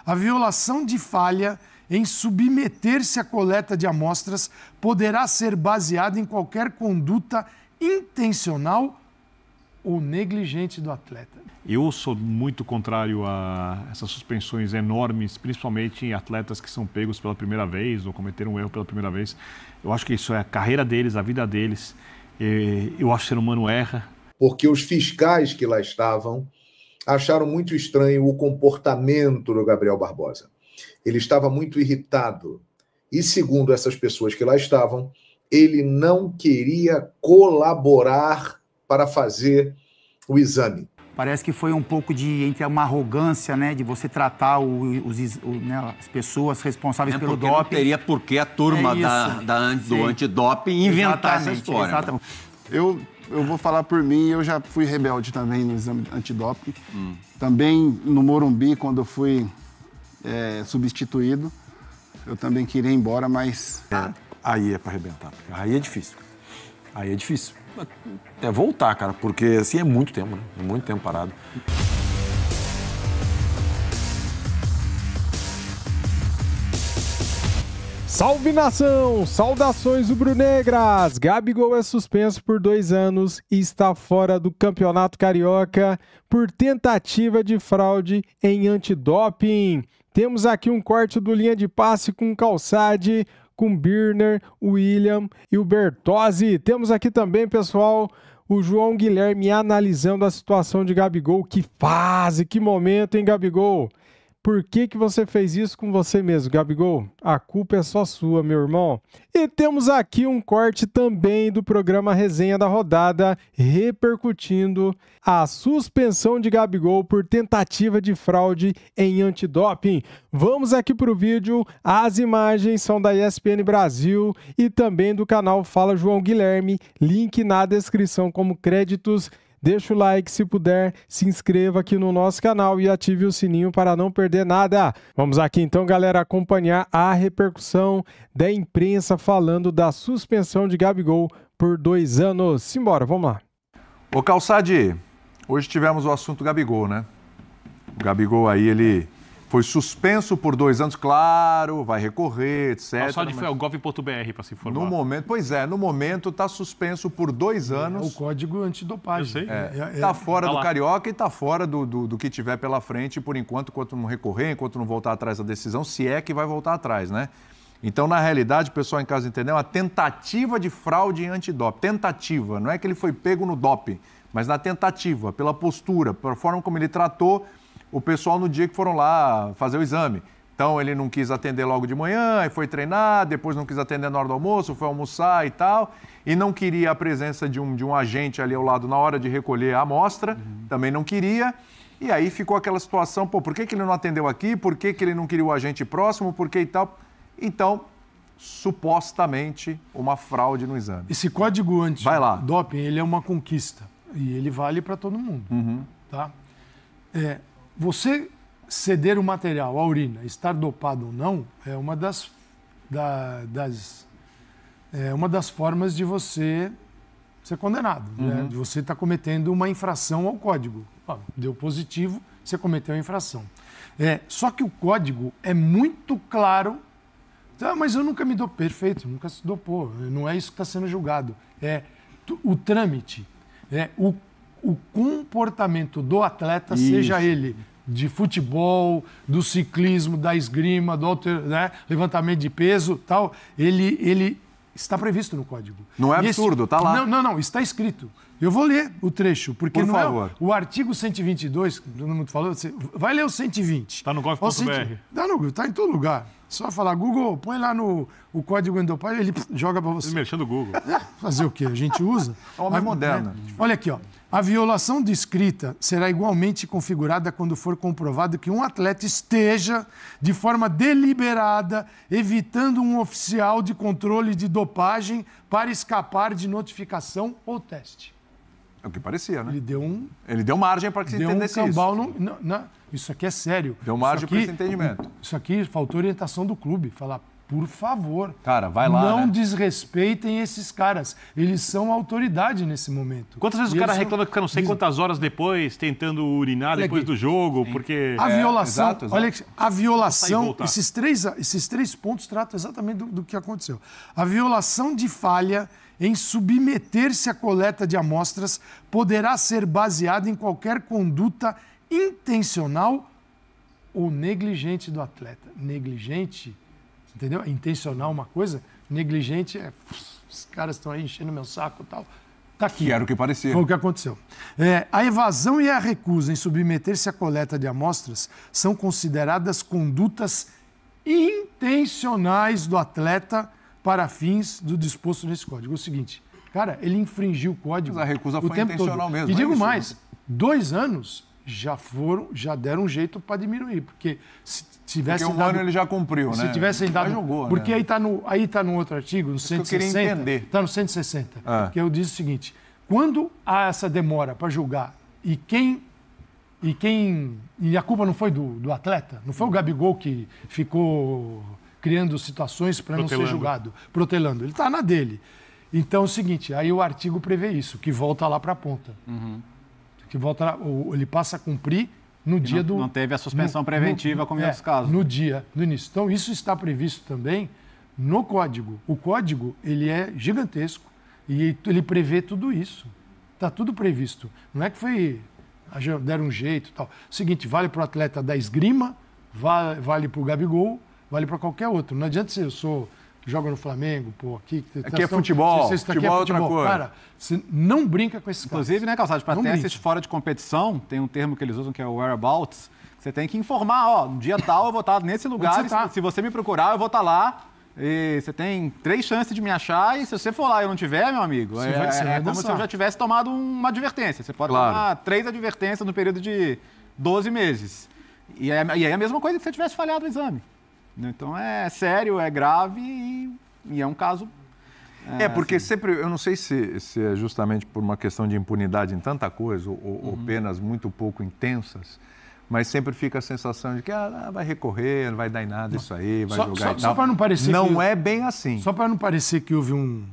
A violação de falha em submeter-se à coleta de amostras poderá ser baseada em qualquer conduta intencional ou negligente do atleta. Eu sou muito contrário a essas suspensões enormes, principalmente em atletas que são pegos pela primeira vez ou cometeram um erro pela primeira vez. Eu acho que isso é a carreira deles, a vida deles. Eu acho que o ser humano erra. Porque os fiscais que lá estavam acharam muito estranho o comportamento do Gabriel Barbosa. Ele estava muito irritado. E, segundo essas pessoas que lá estavam, ele não queria colaborar para fazer o exame. Parece que foi um pouco entre uma arrogância, né, de você tratar as pessoas responsáveis pelo doping. Não teria por que a turma do antidoping inventar essa história. Exatamente. Eu vou falar por mim, eu já fui rebelde também no exame antidoping. Também no Morumbi, quando eu fui substituído, eu também queria ir embora, mas... Aí é para arrebentar, aí é difícil. Aí é difícil. É voltar, cara, porque assim é muito tempo, né? É muito tempo parado. Salve, nação! Saudações rubro-negras! Gabigol é suspenso por 2 anos e está fora do Campeonato Carioca por tentativa de fraude em antidoping. Temos aqui um corte do Linha de Passe com Calçade, com Birner, o William e o Bertozzi. Temos aqui também, pessoal, o João Guilherme analisando a situação de Gabigol. Que fase, que momento, hein, Gabigol? Por que você fez isso com você mesmo, Gabigol? A culpa é só sua, meu irmão. E temos aqui um corte também do programa Resenha da Rodada, repercutindo a suspensão de Gabigol por tentativa de fraude em antidoping. Vamos aqui para o vídeo. As imagens são da ESPN Brasil e também do canal Fala João Guilherme. Link na descrição como créditos. Deixa o like se puder, se inscreva aqui no nosso canal e ative o sininho para não perder nada. Vamos aqui então, galera, acompanhar a repercussão da imprensa falando da suspensão de Gabigol por 2 anos. Simbora, vamos lá. Ô Calçade, hoje tivemos o assunto Gabigol, né? O Gabigol aí, ele foi suspenso por 2 anos, claro, vai recorrer, etc. Calçade foi ao gov.br para se informar. No momento está suspenso por 2 anos. É o código antidopagem. Está fora do Carioca e está fora do que tiver pela frente, por enquanto não recorrer, enquanto não voltar atrás da decisão, se é que vai voltar atrás, né? Então, na realidade, o pessoal em casa entendeu, uma tentativa de fraude em antidoping. Tentativa, não é que ele foi pego no doping, mas na tentativa, pela postura, pela forma como ele tratou o pessoal no dia que foram lá fazer o exame. Então, ele não quis atender logo de manhã, aí foi treinar, depois não quis atender na hora do almoço, foi almoçar e tal, e não queria a presença de um agente ali ao lado na hora de recolher a amostra, também não queria, e aí ficou aquela situação, por que ele não atendeu aqui, por que ele não queria o agente próximo, por que e tal. Então, supostamente, uma fraude no exame. Esse código antidoping, ele é uma conquista, e ele vale para todo mundo, tá? Você ceder o material, a urina, estar dopado ou não, é uma das formas de você ser condenado, né? De você estar cometendo uma infração ao código. Deu positivo, você cometeu a infração. Só que o código é muito claro. Mas eu nunca me dopei. Perfeito, nunca se dopou. Não é isso que está sendo julgado. O trâmite, o comportamento do atleta, seja ele de futebol, do ciclismo, da esgrima, do levantamento de peso, tal, ele está previsto no código. Não é absurdo, está lá. Não, está escrito. Eu vou ler o trecho, porque não é o artigo 122, que todo mundo falou, você vai ler o 120. Está no gov.br. Está em todo lugar. Só falar, Google, põe lá o código antidopagem, ele joga para você. Mexendo o Google. Fazer o quê? A gente usa. É uma mais moderna. Olha aqui, ó. A violação descrita será igualmente configurada quando for comprovado que um atleta esteja, de forma deliberada, evitando um oficial de controle de dopagem para escapar de notificação ou teste. É o que parecia, né? Ele deu margem para que se entendesse isso. Isso aqui é sério. Deu margem para esse entendimento. Isso aqui faltou orientação do clube. Falar, por favor. Cara, vai lá, não né? desrespeitem esses caras. Eles são autoridade nesse momento. Quantas vezes o cara reclama que fica não sei quantas horas depois tentando urinar depois do jogo, porque... A violação, exato. olha, a violação, esses três pontos tratam exatamente do que aconteceu. A violação de falha em submeter-se à coleta de amostras poderá ser baseada em qualquer conduta intencional ou negligente do atleta. Negligente, entendeu? Intencional uma coisa, negligente é... Os caras estão aí enchendo meu saco e tal. Tá aqui. Que era o que parecia. Foi o que aconteceu. A evasão e a recusa em submeter-se à coleta de amostras são consideradas condutas intencionais do atleta para fins do disposto nesse código. É o seguinte, cara, ele infringiu o código. Mas a recusa foi tempo intencional todo. mesmo. E digo mais, 2 anos já deram um jeito para diminuir, porque se tivessem porque ano ele já cumpriu, se né? tivessem dado, já jogou, porque né? aí tá no outro artigo, no 160. Que eu queria entender. Tá no 160, que eu disse o seguinte: quando há essa demora para julgar e a culpa não foi do atleta, não foi o Gabigol que ficou criando situações para não ser julgado, protelando. Ele está na dele. Então é o seguinte, aí o artigo prevê isso, que volta lá para a ponta. Que volta lá, ele passa a cumprir no dia do... Não teve a suspensão preventiva como em outros casos. No dia do início. Então isso está previsto também no código. O código, ele é gigantesco e ele prevê tudo isso. Está tudo previsto. Não é que foi... deram um jeito e tal. O seguinte, vale para o atleta da esgrima, vale para o Gabigol, vale para qualquer outro. Não adianta ser joga no Flamengo, aqui é futebol, futebol é outra coisa. Cara, você não brinca com esses caras. Inclusive, né, Calçados, para testes fora de competição, tem um termo que eles usam que é o whereabouts. Você tem que informar, no dia tal eu vou estar nesse lugar, se você me procurar, eu vou estar lá. E você tem 3 chances de me achar e se você for lá e eu não tiver, meu amigo, é como se eu já tivesse tomado uma advertência. Você pode tomar 3 advertências no período de 12 meses. E é a mesma coisa que você tivesse falhado o exame. Então é sério, é grave e é um caso... porque sempre, eu não sei se é justamente por uma questão de impunidade em tanta coisa ou penas muito pouco intensas, mas sempre fica a sensação de que vai recorrer, não vai dar em nada isso aí, vai jogar e tal. Só para não parecer não é bem assim. Só para não parecer que houve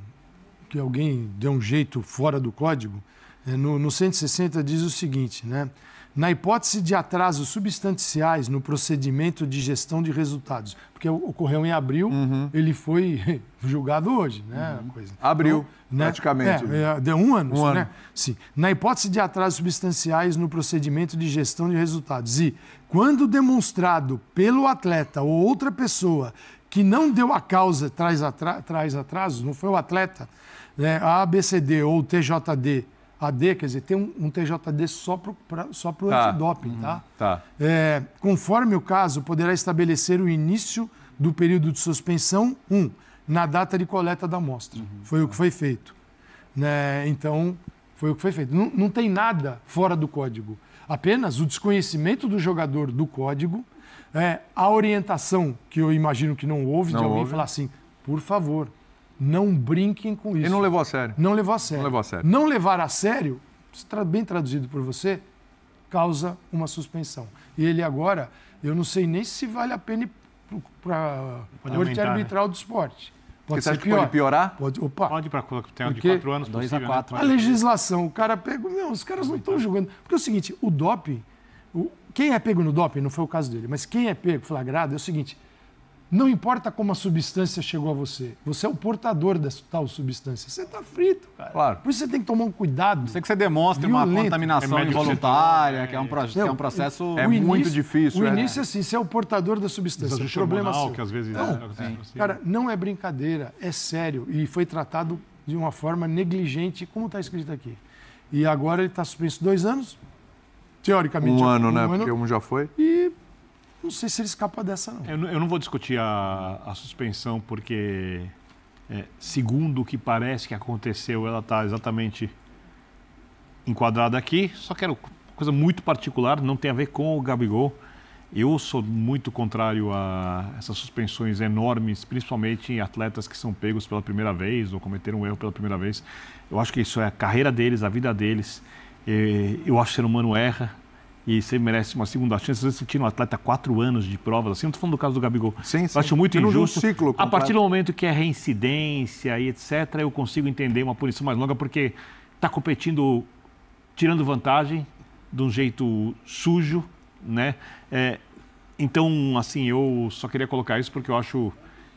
que alguém deu um jeito fora do código, no 160 diz o seguinte, né? Na hipótese de atrasos substanciais no procedimento de gestão de resultados, porque ocorreu em abril, ele foi julgado hoje, né? Abril, então, praticamente. Deu 1 ano, né? Sim. Na hipótese de atrasos substanciais no procedimento de gestão de resultados e, quando demonstrado pelo atleta ou outra pessoa que não deu a causa traz atrasos, não foi o atleta, né? A ABCD ou o TJD, AD, quer dizer, tem um TJD só para o antidoping, tá? Conforme o caso, poderá estabelecer o início do período de suspensão, na data de coleta da amostra. Foi o que foi feito. Né? Então, foi o que foi feito. Não tem nada fora do código. Apenas o desconhecimento do jogador do código, a orientação, que eu imagino que não houve, de alguém falar assim, por favor, não brinquem com isso. Ele não levou a sério. Não levou a sério. Não levar a sério, bem traduzido por você, causa uma suspensão. E ele agora, eu não sei nem se vale a pena ir para a Corte Arbitral do Esporte. Pode ser pior. Pode piorar? Pode ir para de 4 anos. 2 a 4. A legislação, o cara pega... os caras não estão julgando. Porque é o seguinte, o doping... Quem é pego no doping, não foi o caso dele, mas quem é pego flagrado é o seguinte... Não importa como a substância chegou a você. Você é o portador dessa tal substância. Você está frito, cara. Claro. Por isso você tem que tomar um cuidado. Sei que você demonstre uma contaminação involuntária, que é um processo muito difícil. O início é assim, você é o portador da substância. O problema seu. Que às vezes cara, não é brincadeira, é sério. E foi tratado de uma forma negligente, como está escrito aqui. E agora ele está suspenso 2 anos. Teoricamente. 1 ano, né? Porque 1 já foi. E... não sei se ele escapa dessa, não. Eu não vou discutir a suspensão, porque, segundo o que parece que aconteceu, ela está exatamente enquadrada aqui. Só que era uma coisa muito particular, não tem a ver com o Gabigol. Eu sou muito contrário a essas suspensões enormes, principalmente em atletas que são pegos pela primeira vez ou cometeram um erro pela primeira vez. Eu acho que isso é a carreira deles, a vida deles. Eu acho que o ser humano erra. e você merece uma segunda chance. Às vezes você tira um atleta 4 anos de provas, assim, não estou falando do caso do Gabigol. Sim. Eu acho muito injusto. Ciclo a partir do momento que é reincidência e etc., eu consigo entender uma punição mais longa, porque está competindo, tirando vantagem, de um jeito sujo, né? Então, assim, eu só queria colocar isso porque eu acho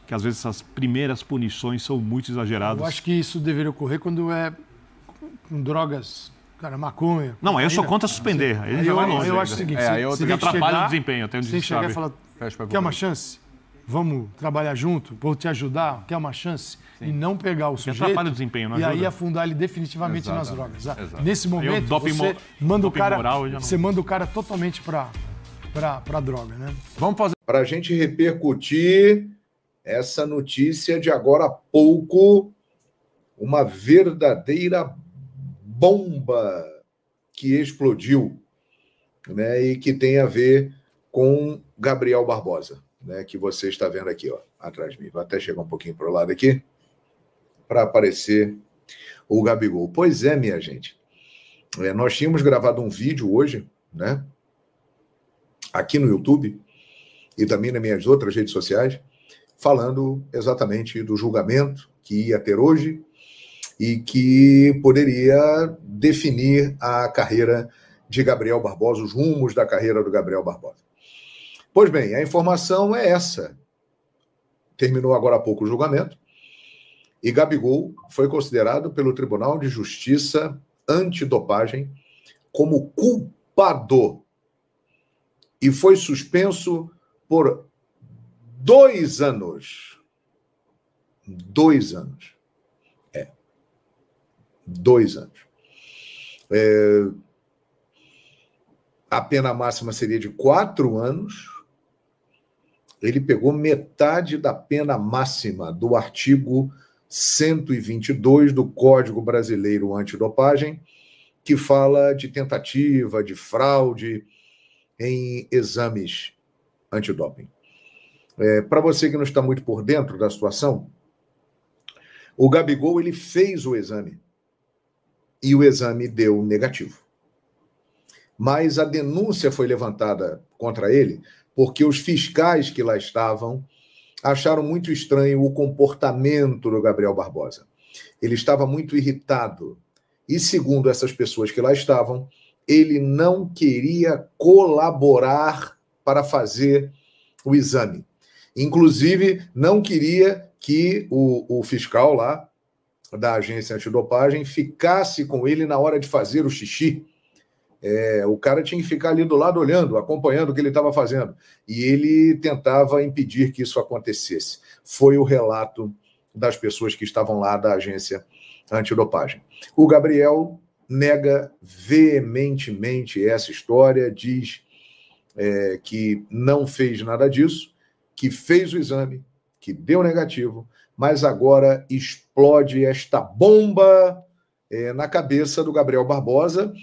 que às vezes essas primeiras punições são muito exageradas. Eu acho que isso deveria ocorrer quando é com drogas, cara, maconha. Não, aí eu sou contra suspender. Aí já vai longe. Eu acho o seguinte, você atrapalha o desempenho. Até você chegar e falar, quer uma chance? Vamos trabalhar junto? Vou te ajudar? Quer uma chance? Sim. E não pegar o sujeito atrapalha o desempenho, não ajuda. E aí afundar ele definitivamente nas drogas. Exato. Nesse momento, você manda o cara totalmente para droga, né? Vamos fazer para a gente repercutir essa notícia de agora há pouco, uma verdadeira bomba que explodiu, né, e que tem a ver com Gabriel Barbosa, né, que você está vendo aqui, ó, atrás de mim. Vou até chegar um pouquinho para o lado aqui para aparecer o Gabigol. Pois é, minha gente. Nós tínhamos gravado um vídeo hoje, né, aqui no YouTube e também nas minhas outras redes sociais, falando exatamente do julgamento que ia ter hoje e que poderia definir a carreira de Gabriel Barbosa, os rumos da carreira do Gabriel Barbosa. Pois bem, a informação é essa. Terminou agora há pouco o julgamento e Gabigol foi considerado pelo Tribunal de Justiça Antidopagem como culpado e foi suspenso por 2 anos. 2 anos. 2 anos. A pena máxima seria de 4 anos. Ele pegou metade da pena máxima do artigo 122 do Código Brasileiro Antidopagem, que fala de tentativa de fraude em exames antidoping. Para você que não está muito por dentro da situação, o Gabigol ele fez o exame e o exame deu negativo. Mas a denúncia foi levantada contra ele porque os fiscais que lá estavam acharam muito estranho o comportamento do Gabriel Barbosa. Ele estava muito irritado e, segundo essas pessoas que lá estavam, ele não queria colaborar para fazer o exame. Inclusive, não queria que o fiscal lá da agência antidopagem ficasse com ele na hora de fazer o xixi. O cara tinha que ficar ali do lado olhando, acompanhando o que ele estava fazendo. E ele tentava impedir que isso acontecesse. Foi o relato das pessoas que estavam lá da agência antidopagem. O Gabriel nega veementemente essa história, diz que não fez nada disso, que fez o exame, que deu negativo, mas agora explode esta bomba na cabeça do Gabriel Barbosa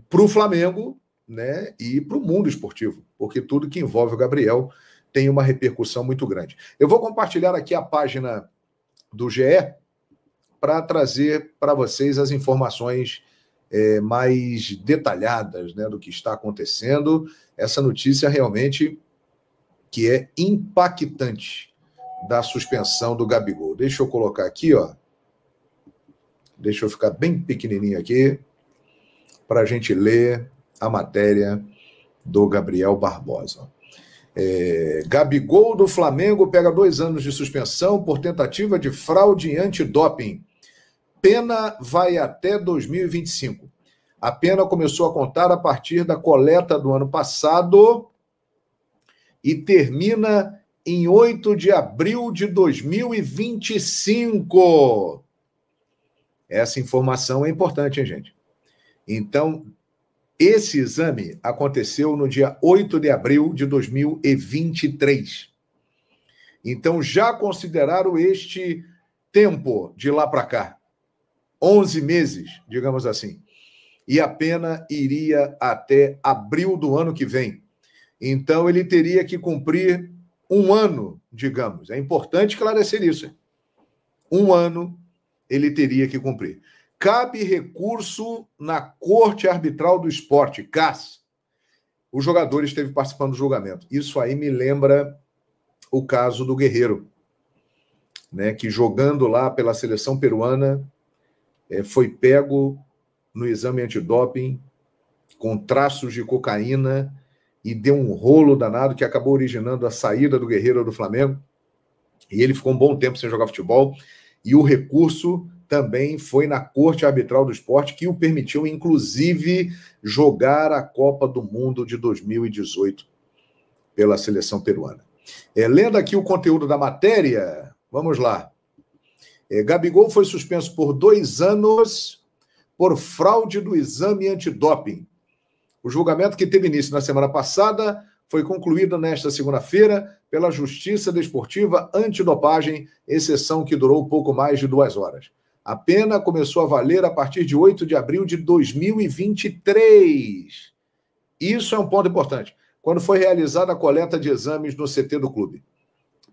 para o Flamengo, né, e para o mundo esportivo, porque tudo que envolve o Gabriel tem uma repercussão muito grande. Eu vou compartilhar aqui a página do GE para trazer para vocês as informações mais detalhadas, né, do que está acontecendo. Essa notícia realmente que é impactante da suspensão do Gabigol. Deixa eu colocar aqui, ó. Deixa eu ficar bem pequenininho aqui para a gente ler a matéria do Gabriel Barbosa. Gabigol do Flamengo pega 2 anos de suspensão por tentativa de fraude em antidoping. Pena vai até 2025. A pena começou a contar a partir da coleta do ano passado e termina em 8 de abril de 2025. Essa informação é importante, hein, gente? Então, esse exame aconteceu no dia 8 de abril de 2023. Então, já consideraram este tempo de lá para cá, 11 meses, digamos assim, e a pena iria até abril do ano que vem. Então, ele teria que cumprir 1 ano, digamos. É importante esclarecer isso. 1 ano ele teria que cumprir. Cabe recurso na Corte Arbitral do Esporte, CAS, o jogador esteve participando do julgamento. Isso aí me lembra o caso do Guerreiro, né, que jogando lá pela seleção peruana, foi pego no exame antidoping com traços de cocaína e deu um rolo danado que acabou originando a saída do Guerreiro do Flamengo. E ele ficou um bom tempo sem jogar futebol. E o recurso também foi na Corte Arbitral do Esporte, que o permitiu, inclusive, jogar a Copa do Mundo de 2018 pela seleção peruana. Lendo aqui o conteúdo da matéria, vamos lá. Gabigol foi suspenso por 2 anos por fraude do exame antidoping. O julgamento, que teve início na semana passada, foi concluído nesta segunda-feira pela Justiça Desportiva Antidopagem, exceção que durou pouco mais de 2 horas. A pena começou a valer a partir de 8 de abril de 2023. Isso é um ponto importante. Quando foi realizada a coleta de exames no CT do clube.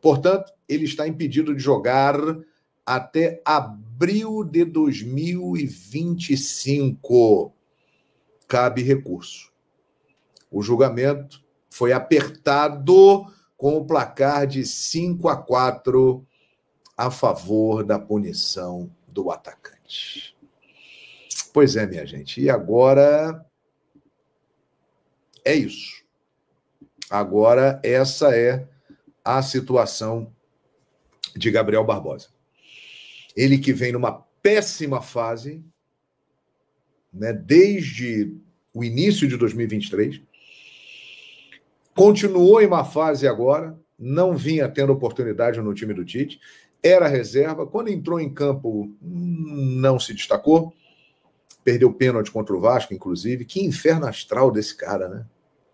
Portanto, ele está impedido de jogar até abril de 2025. Cabe recurso. O julgamento foi apertado com o placar de 5-4 a favor da punição do atacante. Pois é, minha gente. E agora é isso. Agora essa é a situação de Gabriel Barbosa. Ele que vem numa péssima fase, né, desde o início de 2023, continuou em uma fase agora, não vinha tendo oportunidade no time do Tite, era reserva, quando entrou em campo não se destacou, perdeu pênalti contra o Vasco, inclusive. Que inferno astral desse cara, né?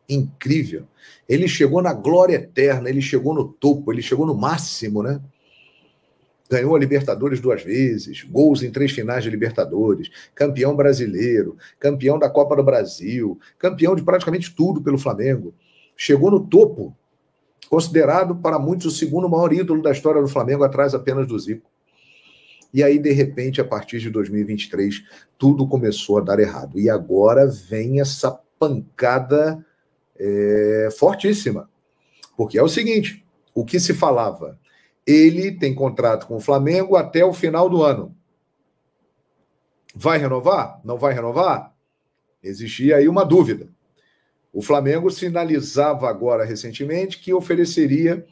Incrível. Ele chegou na glória eterna, ele chegou no topo, ele chegou no máximo, né? Ganhou a Libertadores 2 vezes, gols em 3 finais de Libertadores, campeão brasileiro, campeão da Copa do Brasil, campeão de praticamente tudo pelo Flamengo. Chegou no topo, considerado para muitos o segundo maior ídolo da história do Flamengo, atrás apenas do Zico. E aí, de repente, a partir de 2023, tudo começou a dar errado. E agora vem essa pancada fortíssima. Porque é o seguinte, o que se falava... Ele tem contrato com o Flamengo até o final do ano. Vai renovar? Não vai renovar? Existia aí uma dúvida. O Flamengo sinalizava agora recentemente que ofereceria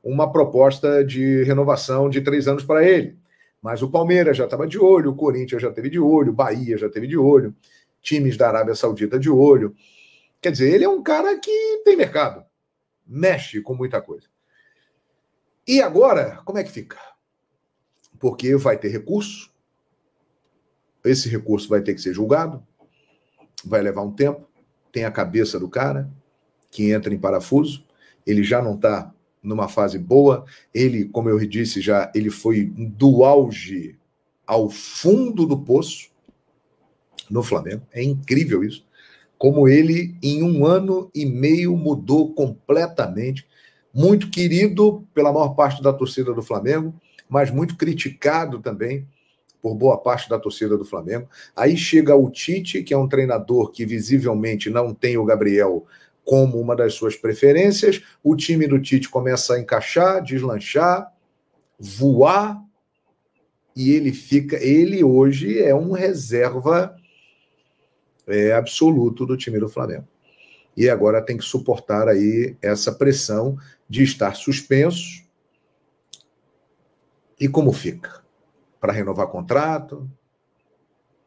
uma proposta de renovação de 3 anos para ele. Mas o Palmeiras já estava de olho, o Corinthians já esteve de olho, o Bahia já esteve de olho, times da Arábia Saudita de olho. Quer dizer, ele é um cara que tem mercado, mexe com muita coisa. E agora, como é que fica? Porque vai ter recurso, esse recurso vai ter que ser julgado, vai levar um tempo, tem a cabeça do cara, que entra em parafuso, ele já não está numa fase boa, ele, como eu disse já, ele foi do auge ao fundo do poço no Flamengo, é incrível isso, como ele, em 1 ano e meio, mudou completamente. Muito querido pela maior parte da torcida do Flamengo, mas muito criticado também por boa parte da torcida do Flamengo. Aí chega o Tite, que é um treinador que visivelmente não tem o Gabriel como uma das suas preferências. O time do Tite começa a encaixar, deslanchar, voar, e ele hoje é um reserva absoluto do time do Flamengo. E agora tem que suportar aí essa pressão de estar suspenso. E como fica? Para renovar contrato?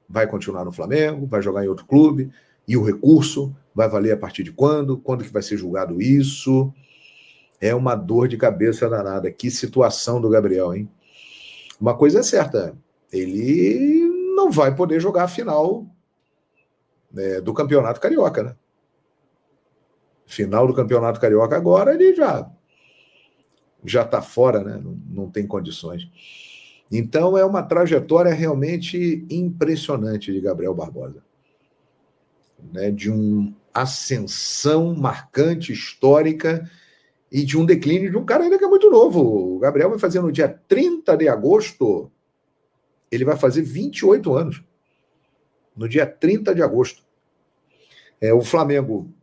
Vai continuar no Flamengo? Vai jogar em outro clube? E o recurso vai valer a partir de quando? Quando que vai ser julgado isso? É uma dor de cabeça danada. Que situação do Gabriel, hein? Uma coisa é certa, ele não vai poder jogar a final do Campeonato Carioca, né? Final do Campeonato Carioca agora, ele já está fora, né? Não tem condições. Então, é uma trajetória realmente impressionante de Gabriel Barbosa. Né? De uma ascensão marcante, histórica, e de um declínio de um cara ainda que é muito novo. O Gabriel vai fazer no dia 30 de agosto, ele vai fazer 28 anos. No dia 30 de agosto. O Flamengo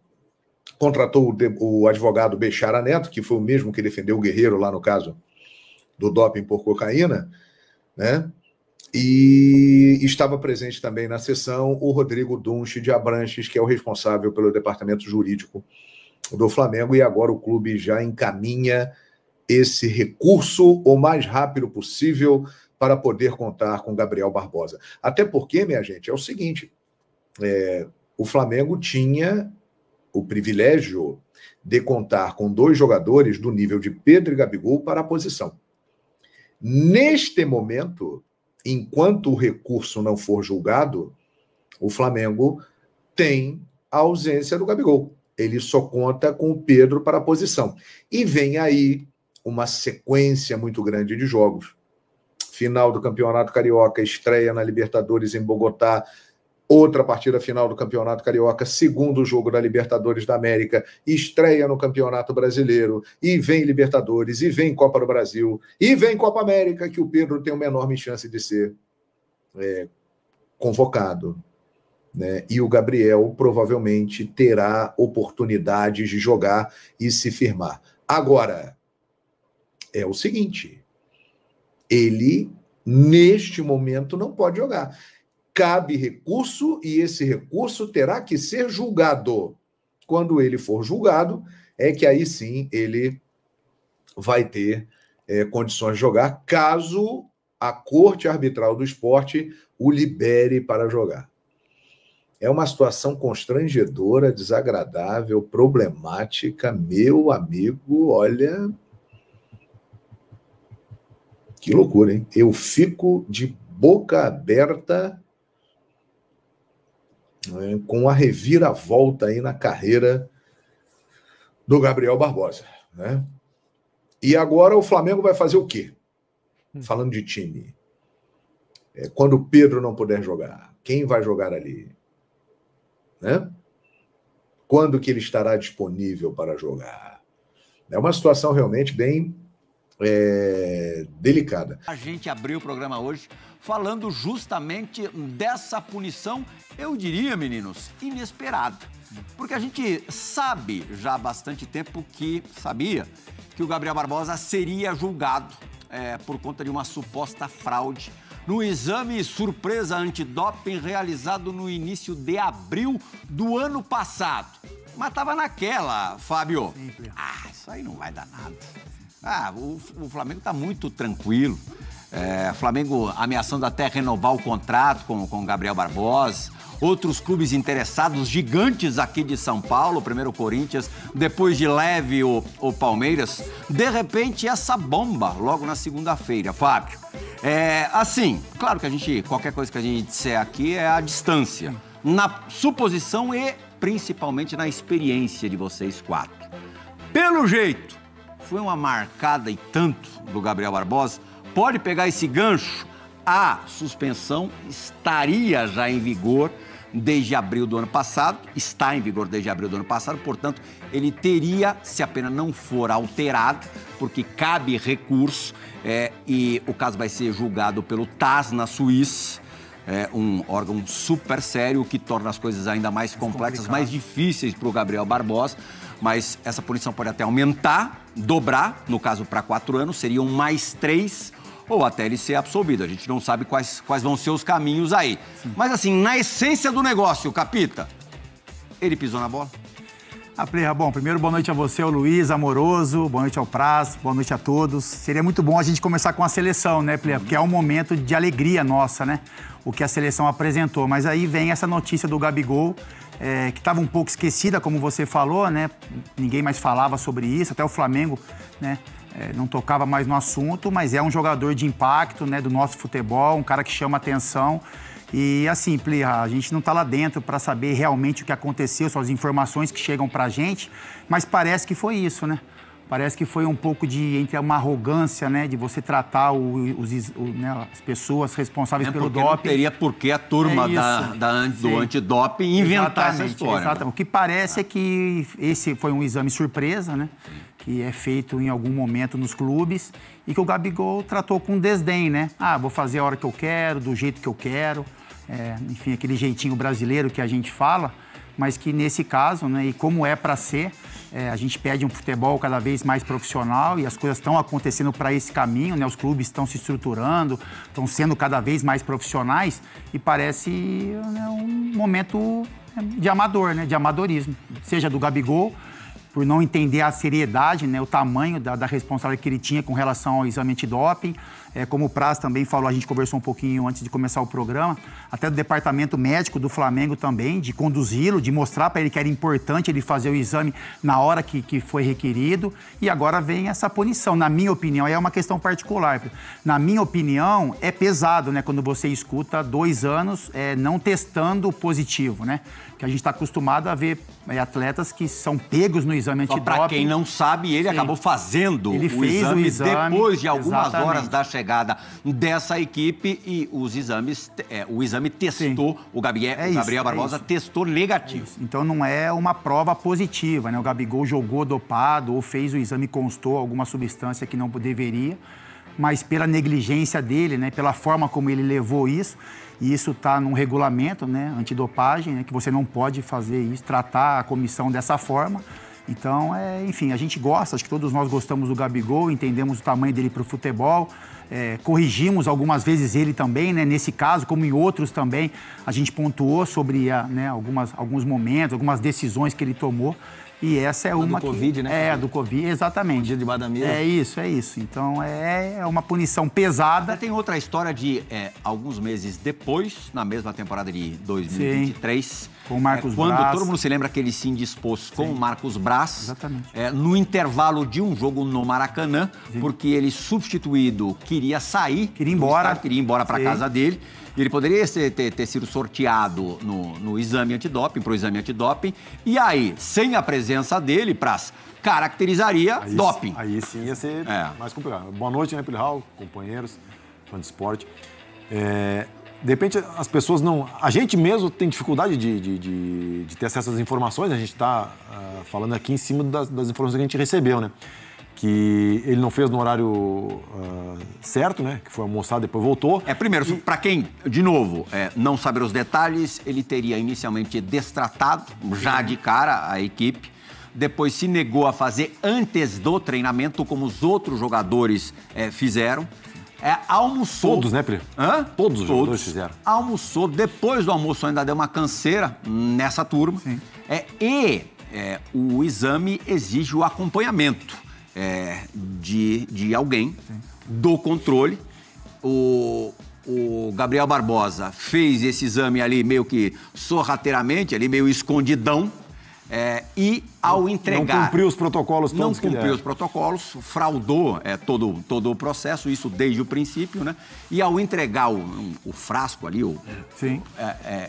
contratou o advogado Bechara Neto, que foi o mesmo que defendeu o Guerreiro lá no caso do doping por cocaína, né? E estava presente também na sessão o Rodrigo Dunche de Abranches, que é o responsável pelo departamento jurídico do Flamengo, e agora o clube já encaminha esse recurso o mais rápido possível para poder contar com Gabriel Barbosa. Até porque, minha gente, é o seguinte, o Flamengo tinha o privilégio de contar com 2 jogadores do nível de Pedro e Gabigol para a posição. Neste momento, enquanto o recurso não for julgado, o Flamengo tem a ausência do Gabigol. Ele só conta com o Pedro para a posição. E vem aí uma sequência muito grande de jogos. Final do Campeonato Carioca, estreia na Libertadores em Bogotá, outra partida final do Campeonato Carioca, segundo jogo da Libertadores da América, estreia no Campeonato Brasileiro, e vem Libertadores, e vem Copa do Brasil, e vem Copa América, que o Pedro tem uma enorme chance de ser convocado, né? E o Gabriel provavelmente terá oportunidades de jogar e se firmar. Agora, é o seguinte, ele, neste momento, não pode jogar. Cabe recurso e esse recurso terá que ser julgado. Quando ele for julgado, é que aí sim ele vai ter condições de jogar, caso a Corte Arbitral do Esporte o libere para jogar. É uma situação constrangedora, desagradável, problemática. Meu amigo, olha... Que loucura, hein? Eu fico de boca aberta com a reviravolta aí na carreira do Gabriel Barbosa, né? E agora o Flamengo vai fazer o quê? Falando de time. Quando o Pedro não puder jogar, quem vai jogar ali? Né? Quando que ele estará disponível para jogar? É uma situação realmente bem delicada. A gente abriu o programa hoje falando justamente dessa punição, eu diria, meninos, inesperada. Porque a gente sabe já há bastante tempo que o Gabriel Barbosa seria julgado por conta de uma suposta fraude no exame surpresa antidoping realizado no início de abril do ano passado. Mas estava naquela, Fábio. Isso aí não vai dar nada. O Flamengo está muito tranquilo. Flamengo ameaçando até renovar o contrato com o Gabriel Barbosa. Outros clubes interessados, gigantes aqui de São Paulo, primeiro o Corinthians, depois de leve o Palmeiras. De repente, essa bomba logo na segunda-feira, Fábio. Assim, claro que qualquer coisa que a gente disser aqui é a distância, na suposição e principalmente na experiência de vocês 4. Pelo jeito, foi uma marcada e tanto do Gabriel Barbosa, pode pegar esse gancho, a suspensão estaria já em vigor desde abril do ano passado, está em vigor desde abril do ano passado, portanto, ele teria, se a pena não for alterada, porque cabe recurso, e o caso vai ser julgado pelo TAS na Suíça, um órgão super sério, que torna as coisas ainda mais complexas, mais difíceis para o Gabriel Barbosa, mas essa punição pode até aumentar, dobrar, no caso para 4 anos, seriam mais 3, ou até ele ser absolvido. A gente não sabe quais vão ser os caminhos aí. Sim. Mas assim, na essência do negócio, Capita, ele pisou na bola? Plirra, bom, primeiro boa noite a você, ao Luiz, Amoroso, boa noite ao Praz, boa noite a todos. Seria muito bom a gente começar com a seleção, né, Plirra? Porque é um momento de alegria nossa, né? O que a seleção apresentou. Mas aí vem essa notícia do Gabigol, que estava um pouco esquecida, como você falou, né? Ninguém mais falava sobre isso, até o Flamengo, né? Não tocava mais no assunto, mas é um jogador de impacto, né, do nosso futebol, um cara que chama atenção. E assim, Plirra, a gente não está lá dentro para saber realmente o que aconteceu, são as informações que chegam para a gente, mas parece que foi isso, né? Parece que foi um pouco entre uma arrogância, né, de você tratar as pessoas responsáveis pelo doping. Não teria por que a turma do antidoping inventar essa história. Exatamente. O que parece é que esse foi um exame surpresa, né? Que é feito em algum momento nos clubes e que o Gabigol tratou com desdém, né? Vou fazer a hora que eu quero, do jeito que eu quero. Enfim, aquele jeitinho brasileiro que a gente fala. mas que nesse caso, né, e como é para ser, a gente pede um futebol cada vez mais profissional e as coisas estão acontecendo para esse caminho, né? Os clubes estão se estruturando, estão sendo cada vez mais profissionais e parece, né, um momento de amador, né? De amadorismo, seja do Gabigol, por não entender a seriedade, né, o tamanho da responsabilidade que ele tinha com relação ao exame antidoping. Como o Praz também falou, a gente conversou um pouquinho antes de começar o programa, até do departamento médico do Flamengo também, de conduzi-lo, de mostrar para ele que era importante ele fazer o exame na hora que foi requerido. E agora vem essa punição. Na minha opinião, é uma questão particular. Na minha opinião, é pesado, né, quando você escuta 2 anos não testando positivo, né? Que a gente está acostumado a ver atletas que são pegos no exame antidoping. Para quem não sabe, ele acabou fazendo o exame depois de algumas horas da chegada dessa equipe e o exame testou, o Gabriel Barbosa testou negativo. Então não é uma prova positiva, né? O Gabigol jogou dopado ou fez o exame e constou alguma substância que não deveria, mas pela negligência dele, né? Pela forma como ele levou isso, e isso está num regulamento, né, antidopagem, né, que você não pode fazer isso, tratar a comissão dessa forma. Então, enfim, a gente gosta, acho que todos nós gostamos do Gabigol, entendemos o tamanho dele para o futebol, corrigimos algumas vezes ele também, né, nesse caso, como em outros também, a gente pontuou sobre né, alguns momentos, algumas decisões que ele tomou. E essa é uma do Covid, né? Do Covid, exatamente. Dia debaixo da mesa. É isso. Então, é uma punição pesada. Tem outra história de alguns meses depois, na mesma temporada de 2023. Sim, com o Marcos Braz. Quando todo mundo se lembra que ele se indispôs com o Marcos Braz. Exatamente. No intervalo de um jogo no Maracanã, porque ele, substituído, queria sair. Queria ir embora. Queria ir embora para casa dele. Ele poderia ter sido sorteado no exame antidoping, para o exame antidoping. E aí, sem a presença dele, Praz, caracterizaria doping. Aí sim ia ser mais complicado. Boa noite, né, Plihal, companheiros, fã de esporte. De repente, as pessoas não... A gente mesmo tem dificuldade de ter acesso às informações. A gente está falando aqui em cima das informações que a gente recebeu, né? Que ele não fez no horário certo, né? Que foi almoçar, depois voltou. Primeiro, para quem, de novo, não saber os detalhes, ele teria inicialmente destratado, já de cara, a equipe. Depois se negou a fazer antes do treinamento, como os outros jogadores fizeram. Almoçou... Todos, né, Pri? Todos os jogadores fizeram. Almoçou, depois do almoço ainda deu uma canseira nessa turma. O exame exige o acompanhamento de alguém, do controle. O Gabriel Barbosa fez esse exame ali meio que sorrateiramente, ali meio escondidão, e ao entregar... Não cumpriu os protocolos todos. Não cumpriu os protocolos, fraudou todo o processo, isso desde o princípio, né? E ao entregar o frasco ali,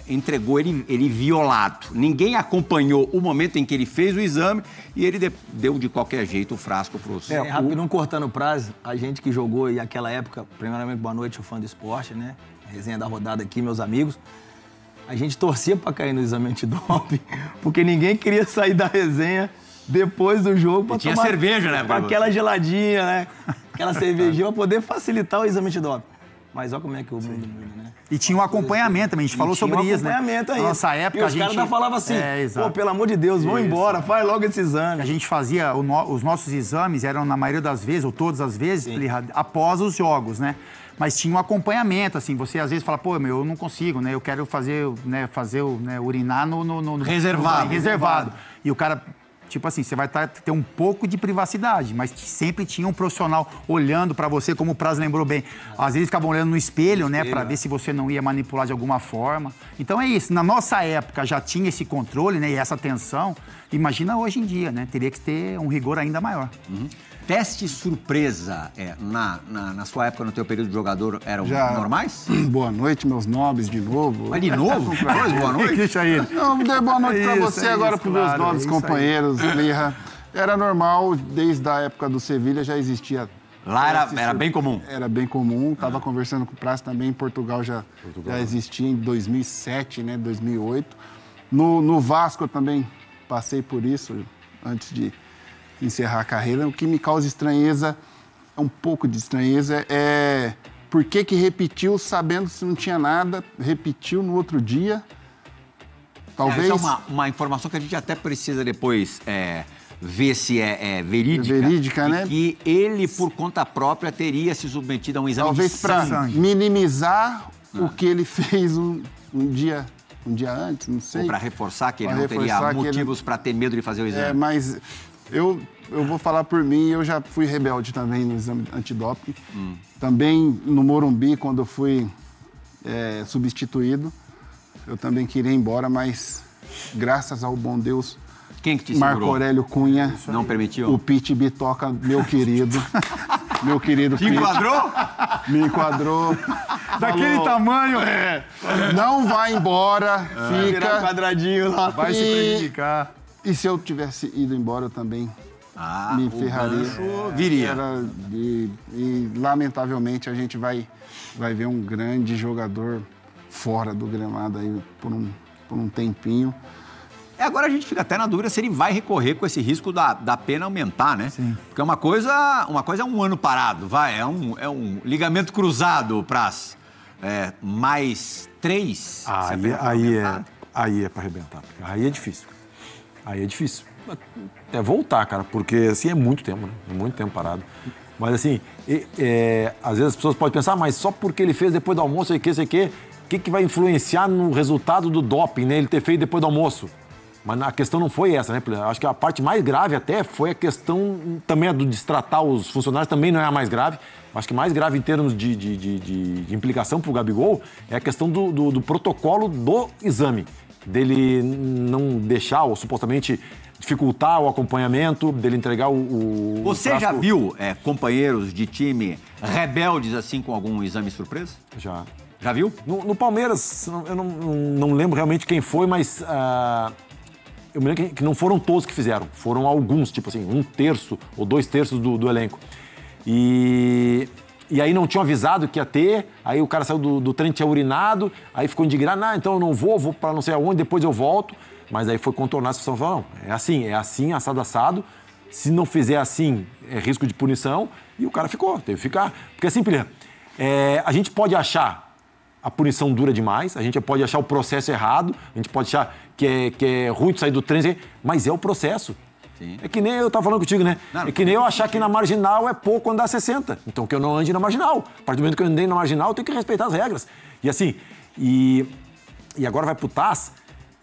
entregou ele violado. Ninguém acompanhou o momento em que ele fez o exame e ele deu de qualquer jeito o frasco para os... Rápido, não cortando o prazo, a gente que jogou e naquela época, primeiramente, boa noite, o fã do esporte, né? Resenha da rodada aqui, meus amigos. A gente torcia para cair no exame antidoping, porque ninguém queria sair da resenha depois do jogo para tomar cerveja, né? Com aquela geladinha, né? Aquela cervejinha para poder facilitar o exame antidoping. Mas olha como é que o mundo muda, né? E tinha um acompanhamento também, a gente falou sobre isso, né? Acompanhamento aí. Na nossa época, e os caras ainda falavam assim, pô, pelo amor de Deus, vão embora, faz logo esse exame. A gente fazia, os nossos exames eram, na maioria das vezes, ou todas as vezes, após os jogos, né? Mas tinha um acompanhamento, assim, você às vezes fala, pô, eu não consigo, né? Eu quero urinar no reservado. E o cara, tipo assim, você vai ter um pouco de privacidade, mas sempre tinha um profissional olhando pra você, como o Praz lembrou bem. Às vezes ficavam olhando no espelho, né? Pra ver se você não ia manipular de alguma forma. Então é isso, na nossa época já tinha esse controle, né? E essa atenção. Imagina hoje em dia, né? Teria que ter um rigor ainda maior. Teste surpresa, na sua época, no teu período de jogador, eram normais? Boa noite, meus nobres, de novo. Mas de novo? Boa noite. Deixa ele. Não, dei boa noite pra você, agora pros meus nobres companheiros, Lirra. Era normal, desde a época do Sevilha já existia. Lá era bem comum? Era bem comum. Estava conversando com o Praz também, em Portugal já existia em 2007, né, 2008. No Vasco eu também passei por isso, antes de encerrar a carreira. O que me causa estranheza, um pouco de estranheza, é por que repetiu sabendo se não tinha nada, repetiu no outro dia Talvez... Essa é uma informação que a gente até precisa depois ver se é verídica. Verídica, né? Que ele, por conta própria, teria se submetido a um exame Talvez de sangue. para minimizar o que ele fez um dia antes, não sei. Ou para reforçar que ele não teria motivos para ter medo de fazer o exame. Mas eu vou falar por mim, eu já fui rebelde também no exame antidoping. Também no Morumbi, quando eu fui substituído, eu também queria ir embora, mas graças ao bom Deus, quem que te Marco segurou? Aurélio Cunha. Não permitiu? O Pete Bitoca, meu querido. Meu querido Te Pete. enquadrou? Me enquadrou. Daquele tamanho. Não vai embora, fica. Quadradinho lá. Vai se prejudicar. E se eu tivesse ido embora, eu também me ferraria. Viria. E lamentavelmente a gente vai ver um grande jogador fora do gramado aí por um tempinho. Agora a gente fica até na dúvida se ele vai recorrer com esse risco da pena aumentar, né? Sim. Porque uma coisa é um ano parado, é um ligamento cruzado, Praz. Mais 3. Aí é para arrebentar. Aí é difícil. Aí é difícil. É voltar, cara, porque assim é muito tempo, né? É muito tempo parado. Mas assim, às vezes as pessoas podem pensar, mas só porque ele fez depois do almoço, sei o que vai influenciar no resultado do doping, né? Ele ter feito depois do almoço. Mas a questão não foi essa, né? Acho que a parte mais grave até foi a questão também do destratar os funcionários, também não é a mais grave. Acho que mais grave em termos de implicação para o Gabigol é a questão do protocolo do exame. Dele não deixar ou supostamente dificultar o acompanhamento, dele entregar o Você frasco. já viu companheiros de time rebeldes assim com algum exame surpresa? Já. Já viu? No Palmeiras, eu não lembro realmente quem foi, mas eu me lembro que não foram todos que fizeram. Foram alguns, tipo assim, 1/3 ou 2/3 do elenco. E aí não tinham avisado que ia ter, aí o cara saiu do treino, tinha urinado, aí ficou indignado, então eu não vou para não sei aonde, depois eu volto. Mas aí foi contornar a situação, falou, não, é assim, assado. Se não fizer assim, é risco de punição. E o cara teve que ficar. Porque assim, a gente pode achar a punição dura demais, a gente pode achar o processo errado, a gente pode achar que é ruim de sair do treino, mas é o processo. Sim. É que nem eu estava falando contigo, né? Não, é que nem eu achar que na marginal é pouco andar 60. Então que eu não ande na marginal. A partir do momento que eu andei na marginal, eu tenho que respeitar as regras. E assim, e agora vai pro TAS,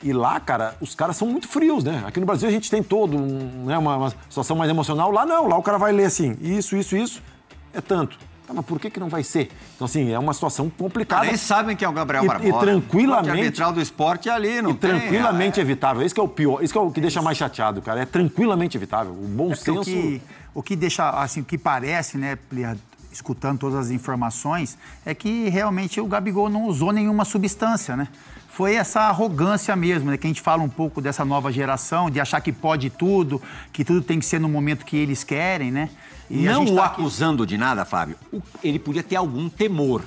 e lá, cara, os caras são muito frios, né? Aqui no Brasil a gente tem uma situação mais emocional. Lá não, lá o cara vai ler assim, isso, é tanto. Mas por que não vai ser? Então, assim, é uma situação complicada. Eles sabem que é o Gabriel Barbosa. E tranquilamente... O arbitral do esporte ali, não tem... tranquilamente evitável. Esse que é o pior, isso que é o que deixa mais chateado, cara. É tranquilamente evitável. O bom senso... O que deixa, assim, o que parece, né, escutando todas as informações, é que realmente o Gabigol não usou nenhuma substância, né? Foi essa arrogância mesmo, né? Que a gente fala um pouco dessa nova geração, de achar que pode tudo, que tudo tem que ser no momento que eles querem, né? E não o acusando de nada, Fábio, ele podia ter algum temor.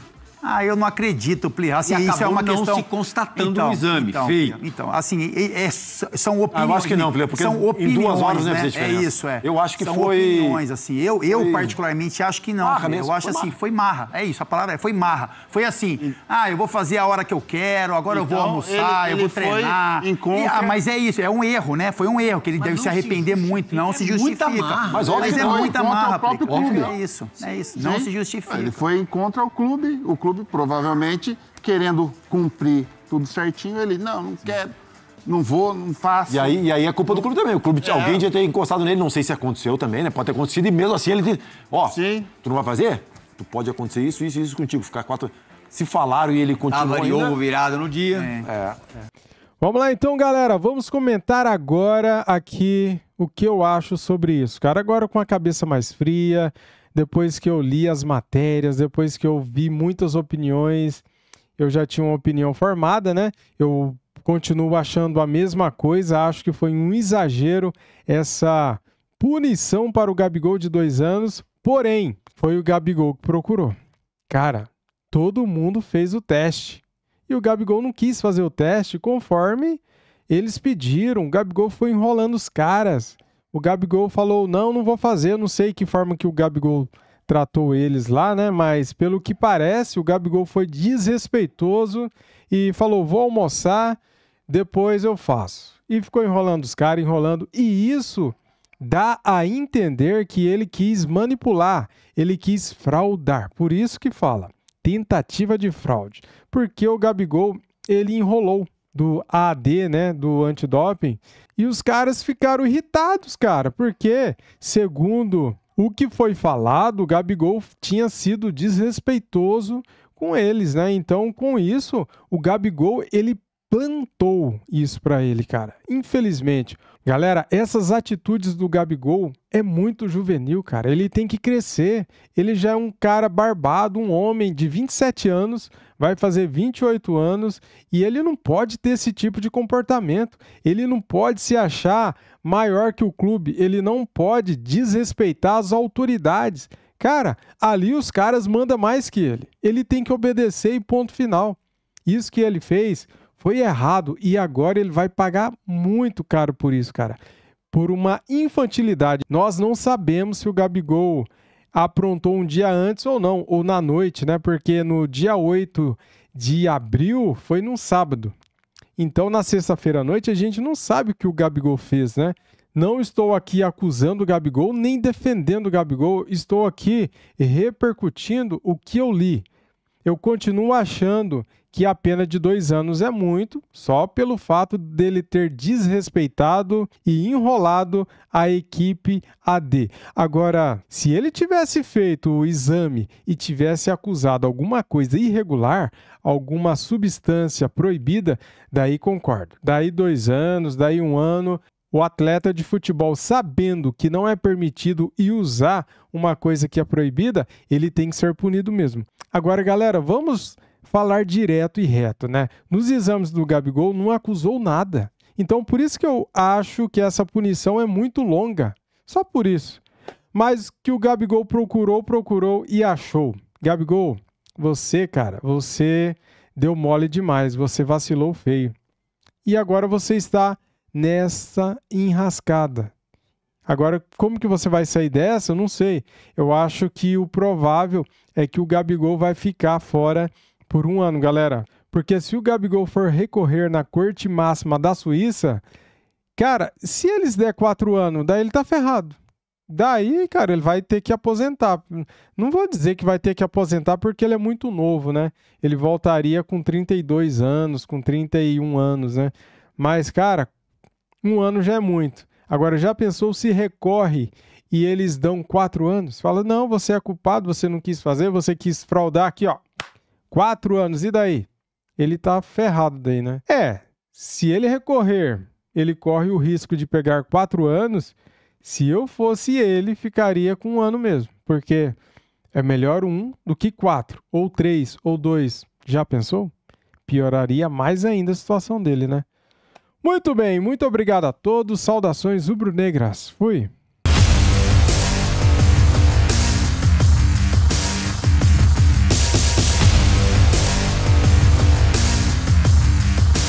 Eu não acredito, Plihal. Assim, e isso é uma questão... não se constatando no exame, feio. Então, assim, são opiniões. Eu acho que não, Plihal, porque são opiniões, em 2 horas né? não é diferença. É isso, Eu acho que são foi... opiniões, assim. Eu particularmente acho que não. Marra mesmo, eu acho assim, foi marra. É isso, a palavra foi marra. Foi assim, eu vou fazer a hora que eu quero, agora eu vou almoçar, eu vou treinar. Mas é isso, é um erro, né? Foi um erro, que ele deve se arrepender muito, não se justifica. Mas é muita marra, clube. É isso, não se justifica. Ele foi contra o clube provavelmente querendo cumprir tudo certinho, ele, não quero, não vou, não faço. E aí é culpa do clube também. O clube, alguém já ter encostado nele, não sei se aconteceu também, né? Pode ter acontecido, e mesmo assim ele diz, tu não vai fazer? Tu pode acontecer isso contigo, ficar 4... Se falaram e ele continua ainda... ovo virado no dia. Vamos lá então, galera, vamos comentar agora aqui o que eu acho sobre isso. Cara, agora com a cabeça mais fria, depois que eu li as matérias, depois que eu vi muitas opiniões, eu já tinha uma opinião formada, né? Eu continuo achando a mesma coisa, acho que foi um exagero essa punição para o Gabigol de 2 anos, porém, foi o Gabigol que procurou. Cara, todo mundo fez o teste e o Gabigol não quis fazer o teste conforme eles pediram. O Gabigol foi enrolando os caras. O Gabigol falou, não vou fazer, eu não sei que forma que o Gabigol tratou eles lá, né? Mas pelo que parece, o Gabigol foi desrespeitoso e falou, vou almoçar, depois eu faço. E ficou enrolando os caras, enrolando. E isso dá a entender que ele quis manipular, ele quis fraudar. Por isso que fala tentativa de fraude. Porque o Gabigol, ele enrolou do AD, né, do antidoping, e os caras ficaram irritados, cara, porque, segundo o que foi falado, o Gabigol tinha sido desrespeitoso com eles, né? Então, com isso, o Gabigol, ele plantou isso pra ele, cara. Infelizmente. Galera, essas atitudes do Gabigol é muito juvenil, cara. Ele tem que crescer. Ele já é um cara barbado, um homem de 27 anos, vai fazer 28 anos, e ele não pode ter esse tipo de comportamento. Ele não pode se achar maior que o clube. Ele não pode desrespeitar as autoridades. Cara, ali os caras mandam mais que ele. Ele tem que obedecer e ponto final. Isso que ele fez foi errado e agora ele vai pagar muito caro por isso, cara. Por uma infantilidade. Nós não sabemos se o Gabigol aprontou um dia antes ou não, ou na noite, né? Porque no dia 8 de abril foi num sábado. Então, na sexta-feira à noite, a gente não sabe o que o Gabigol fez, né? Não estou aqui acusando o Gabigol, nem defendendo o Gabigol. Estou aqui repercutindo o que eu li. Eu continuo achando que a pena de 2 anos é muito, só pelo fato dele ter desrespeitado e enrolado a equipe AD. Agora, se ele tivesse feito o exame e tivesse acusado alguma coisa irregular, alguma substância proibida, daí concordo. Daí 2 anos, daí 1 ano, o atleta de futebol, sabendo que não é permitido e usar uma coisa que é proibida, ele tem que ser punido mesmo. Agora, galera, vamos falar direto e reto, né? Nos exames do Gabigol não acusou nada. Então, por isso que eu acho que essa punição é muito longa. Só por isso. Mas que o Gabigol procurou e achou. Gabigol, você, cara, você deu mole demais. Você vacilou feio. E agora você está nessa enrascada. Agora, como que você vai sair dessa? Eu não sei. Eu acho que o provável é que o Gabigol vai ficar fora por 1 ano, galera. Porque se o Gabigol for recorrer na Corte Máxima da Suíça, cara, se eles der 4 anos, daí ele tá ferrado. Daí, cara, ele vai ter que aposentar. Não vou dizer que vai ter que aposentar porque ele é muito novo, né? Ele voltaria com 32 anos, com 31 anos, né? Mas, cara, 1 ano já é muito. Agora, já pensou se recorre e eles dão 4 anos? Fala, não, você é culpado, você não quis fazer, você quis fraudar aqui, ó. 4 anos, e daí? Ele tá ferrado daí, né? Se ele recorrer, ele corre o risco de pegar 4 anos. Se eu fosse ele, ficaria com 1 ano mesmo. Porque é melhor 1 do que 4, ou 3, ou 2. Já pensou? Pioraria mais ainda a situação dele, né? Muito bem, muito obrigado a todos. Saudações rubro-negras. Fui!